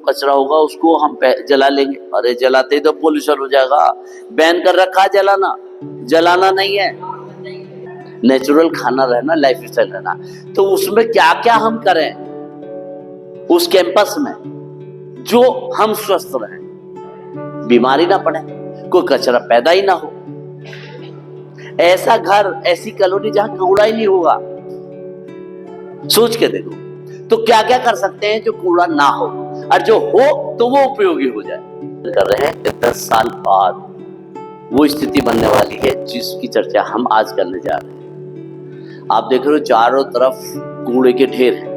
कचरा होगा उसको हम जला लेंगे। अरे जलाते ही तो पोल्यूशन हो जाएगा। बैन कर रखा है जलाना, जलाना नहीं है। नेचुरल खाना रहना, लाइफ स्टाइल रहना। तो उसमें क्या क्या हम करें उस कैंपस में जो हम स्वस्थ रहें, बीमारी ना पड़े, कोई कचरा पैदा ही ना हो। ऐसा घर, ऐसी कॉलोनी जहां कूड़ा ही नहीं होगा। सोच के देखो तो क्या क्या कर सकते हैं जो कूड़ा ना हो, और जो हो तो वो उपयोगी हो जाए। कर रहे हैं कि 10 साल बाद वो स्थिति बनने वाली है जिसकी चर्चा हम आज करने जा रहे हैं। आप देख रहे हो चारों तरफ कूड़े के ढेर हैं,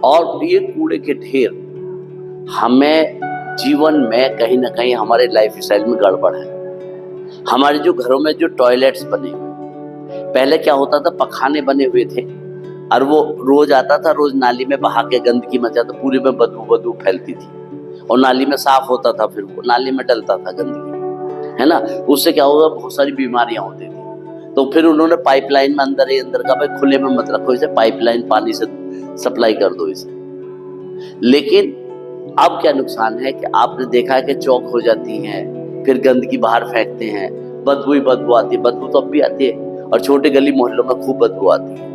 और ये कूड़े के ढेर हमें जीवन में कहीं ना कहीं हमारे लाइफ स्टाइल में गड़बड़ है। हमारे जो घरों में जो टॉयलेट्स बने हुए, पहले क्या होता था, पखाने बने हुए थे और वो रोज आता था, रोज नाली में बहा के गंदगी मचा तो पूरे में बदबू फैलती थी, और नाली में साफ होता था, फिर वो नाली में डलता था गंदगी, है ना। उससे क्या होगा, बहुत सारी बीमारियां होती थी। तो फिर उन्होंने पाइपलाइन में अंदर ही अंदर का, भाई खुले में मत रखो इसे, पाइपलाइन पानी से सप्लाई कर दो इसे। लेकिन अब क्या नुकसान है कि आपने देखा है कि चौक हो जाती हैं, फिर गंदगी बाहर फेंकते हैं, बदबू ही बदबू आती है। बदबू तो अब भी आती है, और छोटे गली मोहल्लों में खूब बदबू आती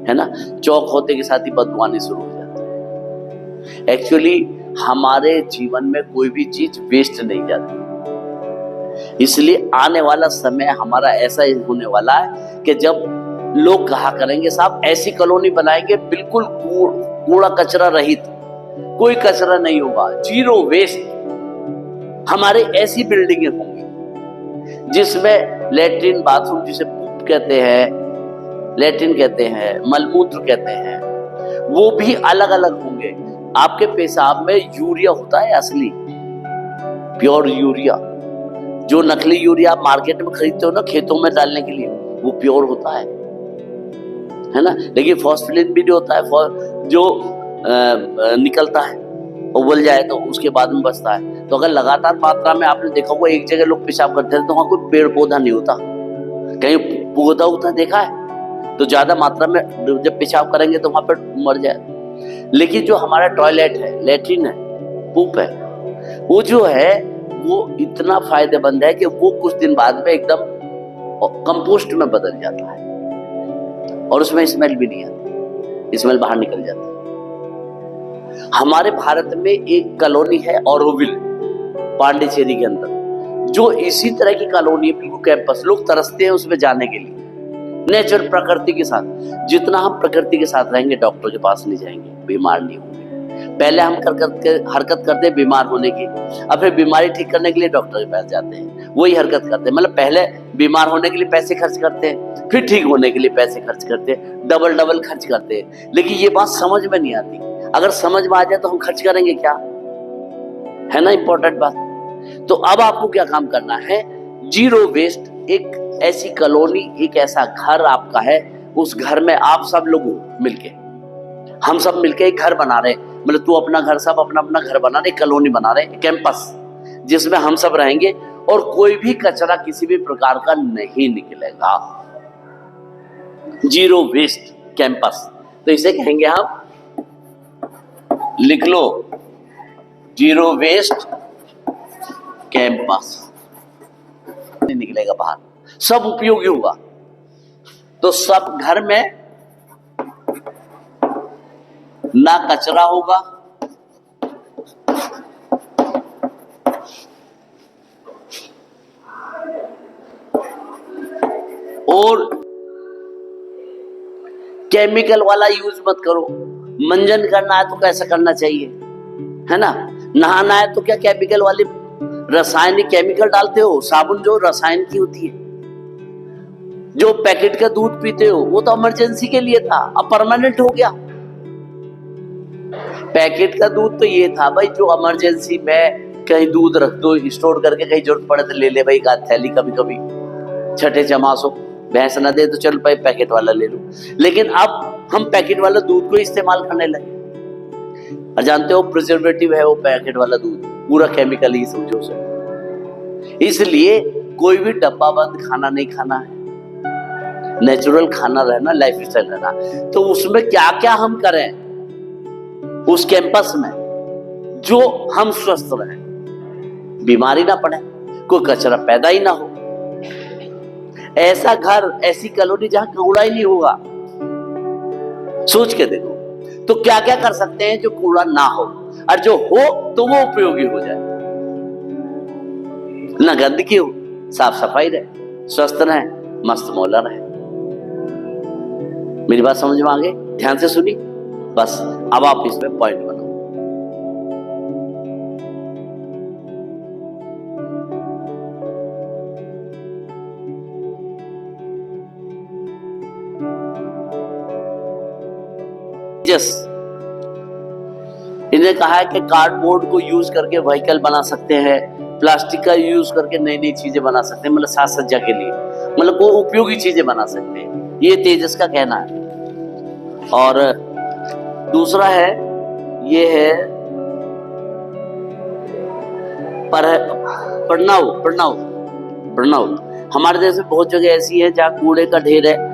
है ना। चौक होते के साथ ही बदबू आनी शुरू हो जाती है। एक्चुअली हमारे जीवन में कोई भी चीज वेस्ट नहीं जाती, इसलिए आने वाला समय हमारा ऐसा ही होने वाला है कि जब लोग कहा करेंगे साहब ऐसी कॉलोनी बनाएंगे बिल्कुल कूड़ा कचरा रहित, कोई कचरा नहीं होगा, जीरो वेस्ट। हमारे ऐसी बिल्डिंगें होंगी जिसमें लेटरिन बाथरूम, जिसे पूप कहते हैं, लेटरिन कहते हैं, मलमूत्र कहते हैं, वो भी अलग अलग होंगे। आपके पेशाब में यूरिया होता है असली, प्योर यूरिया। जो नकली यूरिया आप मार्केट में खरीदते हो ना खेतों में डालने के लिए, वो प्योर होता है ना। लेकिन फॉस्फेलिन भी जो होता है, जो निकलता है, उबल जाए तो उसके बाद में बचता है। तो अगर लगातार मात्रा में आपने देखा होगा एक जगह लोग पेशाब करते हैं तो वहां कोई पेड़ पौधा नहीं होता, कहीं पौधा होता देखा है, तो ज्यादा मात्रा में जब पेशाब करेंगे तो वहां पर मर जाए। लेकिन जो हमारा टॉयलेट है, लेटरिन है, पूप है, वो जो है वो इतना फायदेमंद है कि वो कुछ दिन बाद में एकदम कंपोस्ट में बदल जाता है, और उसमें स्मेल भी नहीं आती, स्मेल बाहर निकल जाती है। हमारे भारत में एक कॉलोनी है ऑरोविल, पांडिचेरी के अंदर, जो इसी तरह की कॉलोनी है, बिल्कुल कैंपस। लोग तरसते हैं उसमें जाने के लिए, नेचर, प्रकृति के साथ। जितना हम प्रकृति के साथ रहेंगे, डॉक्टर के पास नहीं जाएंगे, बीमार नहीं होंगे। पहले हम हरकत करते हैं बीमार होने की, अब फिर बीमारी ठीक करने के लिए डॉक्टर के पास जाते हैं, वही हरकत करते हैं। मतलब पहले बीमार होने के लिए पैसे खर्च करते हैं, फिर ठीक होने के लिए पैसे खर्च करते हैं, डबल खर्च करते हैं। लेकिन ये बात समझ में नहीं आती। अगर समझ में आ जाए तो हम खर्च करेंगे क्या, है ना, इंपॉर्टेंट बात। तो अब आपको क्या काम करना है, जीरो वेस्ट, एक ऐसी कॉलोनी, एक ऐसा घर आपका है, उस घर में आप सब लोग मिलके, हम सब मिलके एक घर बना रहे हैं। मतलब तू अपना घर, सब अपना अपना घर बना रहे, कॉलोनी बना रहे, कैंपस, जिसमें हम सब रहेंगे और कोई भी कचरा किसी भी प्रकार का नहीं निकलेगा। जीरो वेस्ट कैंपस, तो इसे कहेंगे हम, लिख लो, जीरो वेस्ट कैंपस। नहीं निकलेगा बाहर, सब उपयोगी होगा। तो सब घर में ना कचरा होगा, और केमिकल वाला यूज मत करो। मंजन करना है तो कैसा करना चाहिए, है ना। नहाना है तो क्या केमिकल वाली, रासायनिक केमिकल डालते हो, साबुन जो रसायन की होती है। जो पैकेट का दूध पीते हो वो तो इमरजेंसी के लिए था, अब परमानेंट हो गया। पैकेट का दूध तो ये था भाई, जो इमरजेंसी में कहीं दूध रख दो स्टोर करके, कहीं जरूरत पड़े तो ले ले भाई, एक थैली, कभी कभी छठे चमासो भैंस ना दे तो चल भाई पैकेट वाला ले लो। लेकिन अब हम पैकेट वाला दूध को इस्तेमाल करने लगे, और जानते हो प्रिजर्वेटिव है वो पैकेट वाला दूध, पूरा केमिकल ही समझो उसे। इसलिए कोई भी डब्बा बंद खाना नहीं खाना है, नेचुरल खाना रहना, लाइफ स्टाइल रहना। तो उसमें क्या क्या हम करें उस कैंपस में जो हम स्वस्थ रहें, बीमारी ना पड़े, कोई कचरा पैदा ही ना हो। ऐसा घर, ऐसी कॉलोनी जहां कूड़ा ही नहीं होगा। सोच के देखो, तो क्या क्या कर सकते हैं जो कूड़ा ना हो, और जो हो तो वो उपयोगी हो जाए। ना गंदगी हो, साफ सफाई रहे, स्वस्थ रहे, मस्त मौला रहे। मेरी बात समझ में आ गई? ध्यान से सुनी, बस अब आप इसमें पॉइंट बनाओ। इन्हें कहा है कि कार्डबोर्ड को यूज करके व्हीकल बना सकते हैं, प्लास्टिक का यूज करके नई नई चीजें बना सकते हैं, मतलब साज सज्जा के लिए, मतलब वो उपयोगी चीजें बना सकते हैं, ये तेजस का कहना है। और दूसरा है, ये है प्रणव। हमारे देश में बहुत जगह ऐसी है जहाँ कूड़े का ढेर है,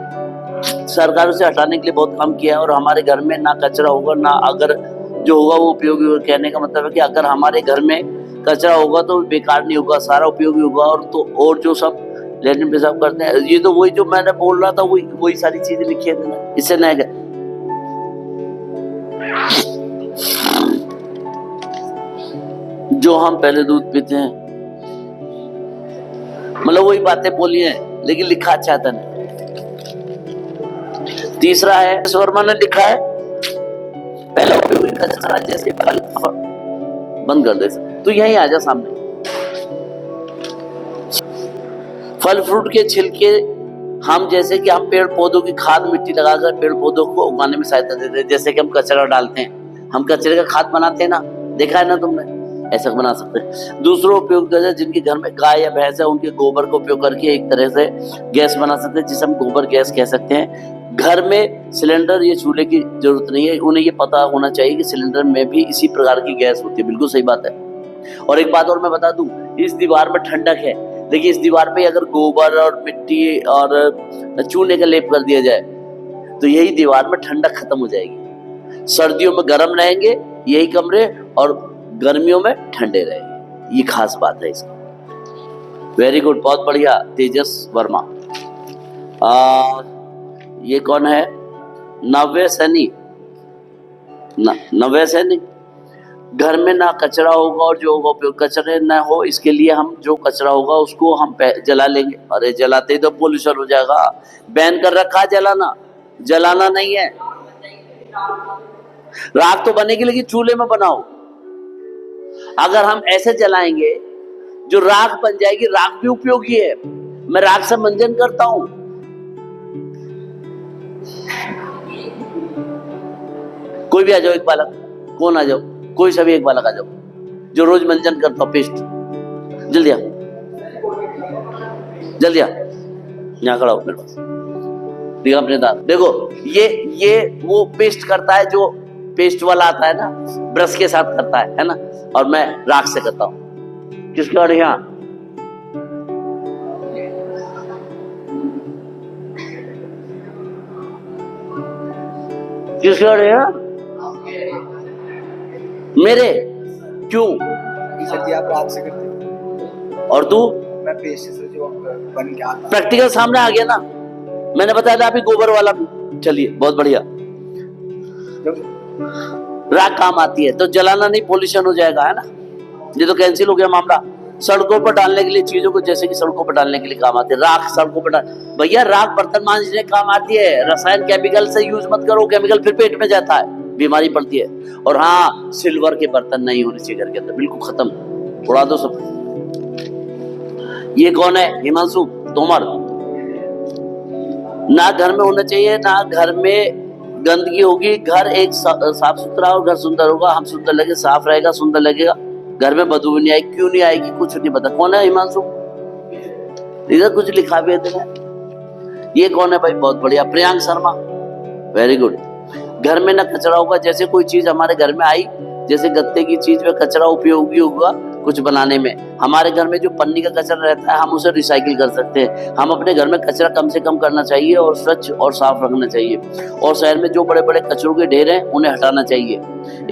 सरकार उसे हटाने के लिए बहुत काम किया है, और हमारे घर में ना कचरा होगा, ना अगर जो होगा वो उपयोगी होगा। कहने का मतलब है कि अगर हमारे घर में कचरा होगा तो बेकार नहीं होगा, सारा उपयोगी होगा। और जो सब लैट्रिन पेशाब करते हैं, ये तो वही जो मैंने बोल रहा था, वही सारी चीजें लिखी है ना, इससे नहीं गए। जो हम पहले दूध पीते हैं, मतलब वही बातें बोली हैं, लेकिन लिखा अच्छा था नहीं। तीसरा है, वर्मा ने लिखा है, पहला उपयोगी कचरा जैसे फल बंद कर दे। तो यही आ जा सामने, फल फ्रूट के छिलके, हम जैसे कि हम पेड़ पौधों की खाद मिट्टी लगाकर पेड़ पौधों को उगाने में सहायता देते हैं। जैसे कि हम कचरा डालते हैं, हम कचरे का खाद बनाते हैं ना, देखा है ना तुमने, ऐसा बना सकते हैं। दूसरा उपयोग करें, जिनके घर में गाय या भैंस है, उनके गोबर का उपयोग करके एक तरह से गैस बना सकते हैं, जिसे हम गोबर गैस कह सकते हैं। घर में सिलेंडर या चूल्हे की जरूरत नहीं है, उन्हें ये पता होना चाहिए कि सिलेंडर में भी इसी प्रकार की गैस होती है। बिल्कुल सही बात है। और एक बात और मैं बता दूं, इस दीवार में ठंडक है, लेकिन इस दीवार पे अगर गोबर और मिट्टी और चूने का लेप कर दिया जाए तो यही दीवार में ठंडक खत्म हो जाएगी। सर्दियों में गर्म रहेंगे यही कमरे, और गर्मियों में ठंडे रहेंगे। ये खास बात है इसकी। वेरी गुड, बहुत बढ़िया तेजस वर्मा। ये कौन है? नव्य सैनी। नव्य सैनी, घर में ना कचरा होगा और जो होगा उपयोग, कचरे ना हो इसके लिए हम जो कचरा होगा उसको हम जला लेंगे। अरे जलाते ही तो पोल्यूशन हो जाएगा। बैन कर रखा जलाना, जलाना नहीं है। राख तो बनेगी लेकिन चूल्हे में बनाओ। अगर हम ऐसे जलाएंगे जो राख बन जाएगी, राख भी उपयोगी है, मैं राख से मंजन करता हूं। कोई भी आ जाओ, एक बालक, कौन आ जाओ, कोई सभी एक बालक आ जाओ जो रोज मंजन करता हूं। पेस्ट जल्दी आ, जल्दी आ, यहां खड़ा हो मेरे पास, दिखा अपने दांत। देखो ये वो पेस्ट करता है, जो पेस्ट वाला आता है ना, ब्रश के साथ करता है ना, और मैं राख से करता हूं। किसके और यहां किसके और यहां मेरे क्यों? सर जी आप राख से करते हो और तू? मैं पेस्ट से जो बन के आता। प्रैक्टिकल सामने आ गया ना, मैंने बताया था अभी गोबर वाला भी। चलिए बहुत बढ़िया, राख काम आती है तो जलाना नहीं, पोल्यूशन हो जाएगा, है ना। ये तो कैंसिल हो गया मामला। सड़कों पर डालने के लिए चीजों को, जैसे कि सड़कों पर डालने के लिए काम आती है राख। सड़कों पर भैया राख बर्तन मांजने काम आती है। रसायन केमिकल से यूज मत करो, केमिकल फिर पेट में जाता है, बीमारी पड़ती है। और हाँ, सिल्वर के बर्तन नहीं होने चाहिए घर के अंदर, बिल्कुल खत्म, उड़ा दो सब। ये कौन है? हिमांशु तोमर। ना घर में होना चाहिए, ना घर में गंदगी होगी। घर एक साफ सुथरा और घर सुंदर होगा, हम सुंदर लगे, साफ रहेगा, सुंदर लगेगा, घर में बदबू नहीं आएगी। क्यों नहीं आएगी? कुछ नहीं पता। कौन है हिमांशु? इधर कुछ लिखा भी है। ये कौन है भाई? बहुत बढ़िया, प्रियांक शर्मा, वेरी गुड। घर में ना कचरा होगा, जैसे कोई चीज हमारे घर में आई, जैसे गत्ते की चीज में कचरा उपयोगी होगा कुछ बनाने में। हमारे घर में जो पन्नी का कचरा रहता है हम उसे रिसाइकिल कर सकते हैं। हम अपने घर में कचरा कम से कम करना चाहिए और स्वच्छ और साफ रखना चाहिए। और शहर में जो बड़े बड़े कचरों के ढेर हैं उन्हें हटाना चाहिए।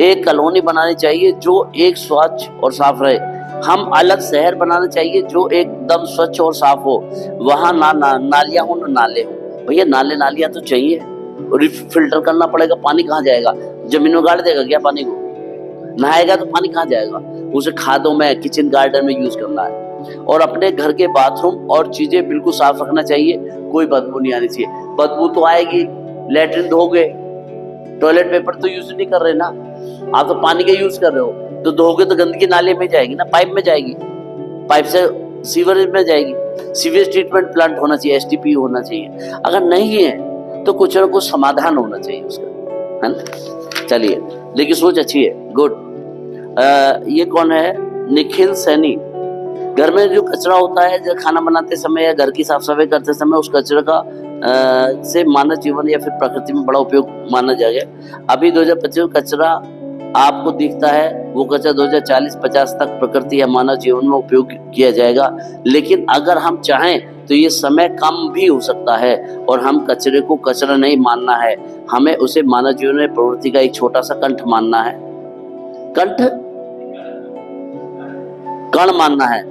एक कॉलोनी बनानी चाहिए जो एक स्वच्छ और साफ रहे। हम अलग शहर बनाना चाहिए जो एकदम स्वच्छ और साफ हो। वहां नालियां हो, ना नाले हो। भैया नाले नालियां तो चाहिए, फिल्टर करना पड़ेगा। पानी कहाँ जाएगा? जमीन में गाड़ देगा क्या पानी को? नहाएगा तो पानी कहाँ जाएगा? उसे खादों में, किचन गार्डन में यूज करना है। और अपने घर के बाथरूम और चीजें बिल्कुल साफ रखना चाहिए, कोई बदबू नहीं आनी चाहिए। बदबू तो आएगी, लेटरिन धोगे, टॉयलेट पेपर तो यूज नहीं कर रहे ना, आप तो पानी का यूज कर रहे हो, तो धोगे तो गंदगी नाले में जाएगी ना, पाइप में जाएगी, पाइप से सीवरेज में जाएगी। सीवेज ट्रीटमेंट प्लांट होना चाहिए, एसटीपी होना चाहिए। अगर नहीं है तो कुछ ना कुछ समाधान होना चाहिए उसका, है ना। चलिए, लेकिन सोच अच्छी है, गुड। ये कौन है? निखिल सैनी। घर में जो कचरा होता है, जब खाना बनाते समय या घर की साफ सफाई करते समय, उस कचरे का से मानव जीवन या फिर प्रकृति में बड़ा उपयोग माना जाएगा। अभी 2025 कचरा आपको दिखता है, वो कचरा 2040-50 तक प्रकृति या मानव जीवन में उपयोग किया जाएगा। लेकिन अगर हम चाहें तो ये समय कम भी हो सकता है। और हम कचरे को कचरा नहीं मानना है, हमें उसे मानव जीवन में प्रवृत्ति का एक छोटा सा कंठ मानना है। कण मानना है,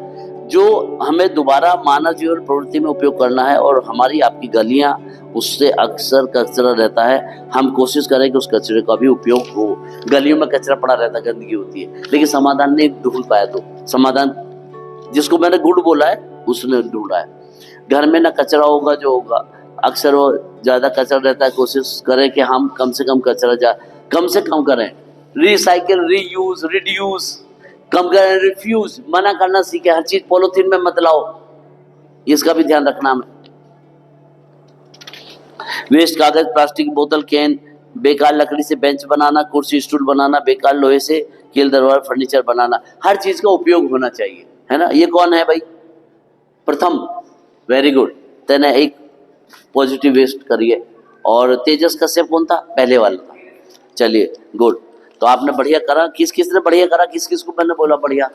जो हमें दोबारा मानव जीवन प्रवृत्ति में उपयोग करना है। और हमारी आपकी गलियां, उससे अक्सर कचरा रहता है। हम कोशिश करें कि उस कचरे का भी उपयोग हो। गलियों में कचरा पड़ा रहता है, गंदगी होती है, लेकिन समाधान नहीं ढूंढ पाया। तो समाधान जिसको मैंने गुड बोला है उसने ढूंढा है। घर में ना कचरा होगा, जो होगा अक्सर वो ज्यादा कचरा रहता है। कोशिश करें कि हम कम से कम कचरा कम से कम करें। रिसाइकिल, रीयूज, रिड्यूस कम करें। रिफ्यूज मना करना सीखे, हर चीज पॉलिथीन में मत लाओ, इसका भी ध्यान रखना हमें। वेस्ट कागज, प्लास्टिक बोतल, कैन, बेकार लकड़ी से बेंच बनाना, कुर्सी स्टूल बनाना, बेकार लोहे से कील दरवार फर्नीचर बनाना, हर चीज का उपयोग होना चाहिए, है ना। ये कौन है भाई? प्रथम, वेरी गुड। तेने एक पॉजिटिव वेस्ट करिए। और तेजस कश्यप कौन था? पहले वाला था। चलिए, गुड। तो आपने बढ़िया करा। किस किस ने बढ़िया करा? किस किस को मैंने बोला बढ़िया?